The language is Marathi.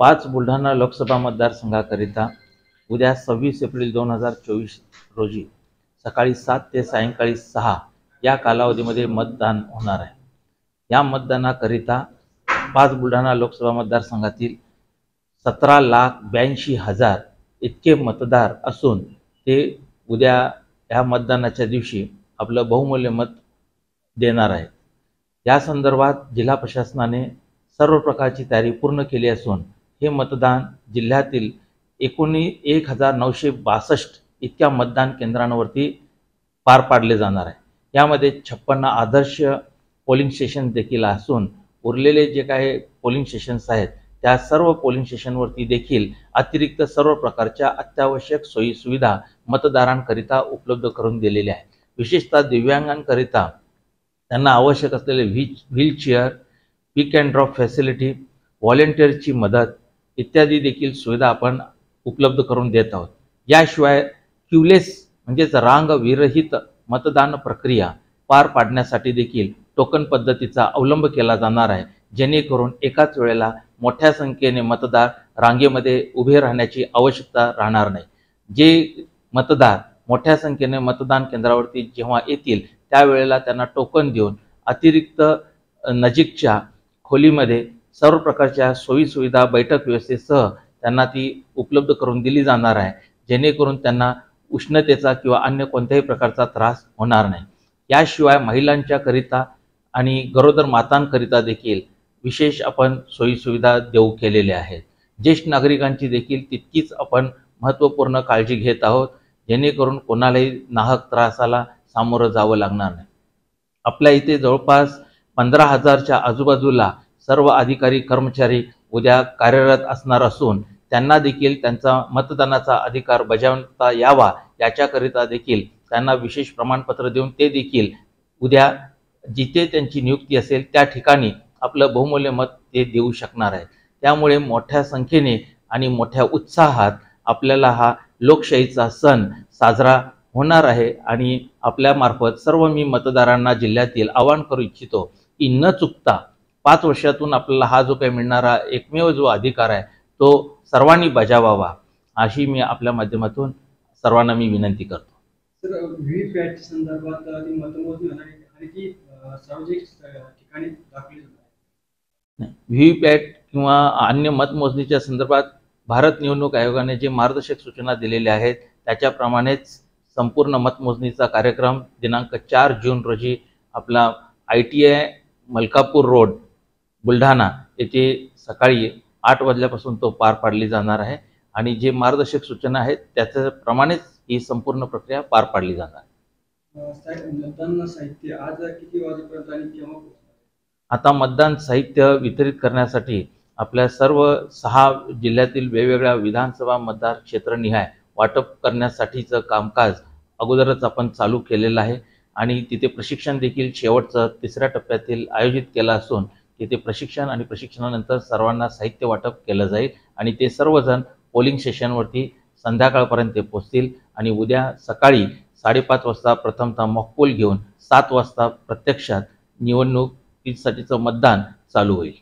5 बुलढाणा लोकसभा मतदारसंघाकरिता उद्या 26 एप्रिल 2024 रोजी सकाळी 7 ते सायंकाळी 6 या कालावधीमध्ये मतदान होणार आहे। या मतदानाकरिता 5 बुलढाणा लोकसभा मतदारसंघातील 17,82,000 इतके मतदार असून ते उद्या या मतदानाच्या दिवशी आपलं बहुमूल्य मत देणार आहेत। या संदर्भात जिल्हा प्रशासनाने सर्व प्रकारची तयारी पूर्ण केली असून हे मतदान जिल्ह्यातील 19,962 इतक्या मतदान केंद्रांवरती पार पाडले जाणार आहे। यामध्ये 56 आदर्श पोलिंग स्टेशन देखील असून उरलेले जे काही पोलिंग स्टेशन्स आहेत त्या सर्व पोलिंग स्टेशनवरती देखील अतिरिक्त सर्व प्रकारच्या अत्यावश्यक सोयी सुविधा मतदारांकरिता उपलब्ध करून दिलेल्या आहेत। विशेषतः दिव्यांगांकरिता त्यांना आवश्यक असलेले wheelchair, pick and drop facility, व्हॉलेंटिअरची मदत इत्यादी देखील सुविधा आपण उपलब्ध करून देत आहोत। याशिवाय क्यूलेस म्हणजेच रांग विरहित मतदान प्रक्रिया पार पाडण्यासाठी देखील टोकन पद्धतीचा अवलंब केला जाणार आहे, जेणेकरून एकाच वेळेला मोठ्या संख्येने मतदार रांगेमध्ये उभे राहण्याची आवश्यकता राहणार नाही। जे मतदार मोठ्या संख्येने मतदान केंद्रावरती जेव्हा येतील त्यावेळेला त्यांना टोकन देऊन अतिरिक्त नजीकच्या खोलीमध्ये सर्व प्रकारच्या सोयी सुविधा बैठक व्यवस्थेसह त्यांना ती उपलब्ध करून दिली जाणार आहे, जेणेकरून त्यांना उष्णतेचा किंवा अन्य कोणत्याही प्रकारचा त्रास होणार नाही। याशिवाय महिलांच्या करिता आणि गरोदर मातांकरिता देखील विशेष आपण सोयी सुविधा देऊ केलेल्या आहेत। ज्येष्ठ नागरिकांची देखील तितकीच आपण महत्त्वपूर्ण काळजी घेत आहोत, जेणेकरून कोणालाही नाहक त्रासाला सामोरं जावं लागणार नाही। आपल्या इथे जवळपास 15,000च्या आजूबाजूला सर्व अधिकारी कर्मचारी उद्या कार्यरत असणार असून त्यांना देखील त्यांचा मतदानाचा अधिकार बजावता यावा याच्याकरिता देखील त्यांना विशेष प्रमाणपत्र देऊन ते देखील उद्या जिथे त्यांची नियुक्ती असेल त्या ठिकाणी आपलं बहुमूल्य मत ते देऊ शकणार आहेत। त्यामुळे मोठ्या संख्येने आणि मोठ्या उत्साहात आपल्याला हा लोकशाहीचा सण साजरा होणार आहे आणि आपल्यामार्फत सर्व मी मतदारांना जिल्ह्यातील आवाहन करू इच्छितो की न चुकता 5 वर्षातून आपल्याला हा जो काही मिळणारा एकमेव जो अधिकार आहे तो सर्वांनी बजावावा, अशी मी आपल्या माध्यमातून सर्वांना मी विनंती करतो। सर, व्हीव्हीपॅट संदर्भात मतमोजणी होणार आहे आणि ती सार्वजनिक ठिकाणी दाखवली जाणार आहे। व्हीव्हीपॅट किंवा अन्य मतमोजणीच्या संदर्भात भारत निवडणूक आयोगाने जे मार्गदर्शक सूचना दिलेल्या आहेत त्याच्याप्रमाणेच संपूर्ण मतमोजणीचा कार्यक्रम दिनांक 4 जून रोजी आपला ITI मलकापूर रोड बुलढाणा येथे सकाळी 8 वाजल्यापासून तो पार पाडली जाणार आहे आणि जे मार्गदर्शक सूचना आहेत त्याच्याप्रमाणेच ही संपूर्ण प्रक्रिया पार पाडली जाणार आहे। मतदान साहित्य आज किती वाजेपर्यंत आणि केव्हा पोहोचणार? आता मतदान साहित्य वितरित करण्यासाठी आपल्या सर्व 6 जिल्ह्यातील वेगवेगळ्या विधानसभा मतदार क्षेत्रनिहाय वाटप करण्यासाठीचं कामकाज अगोदरच आपण चालू केलेलं आहे आणि तिथे प्रशिक्षण देखील शेवटचं 3ऱ्या टप्प्यातील आयोजित केलं असून तिथे प्रशिक्षण आणि प्रशिक्षणानंतर सर्वांना साहित्य वाटप केलं जाईल आणि ते सर्वजण पोलिंग स्टेशनवरती संध्याकाळपर्यंत पोहोचतील आणि उद्या सकाळी 5:30 वाजता प्रथमतः मॉकपोल घेऊन 7 वाजता प्रत्यक्षात निवडणुकीसाठीचं मतदान चालू होईल।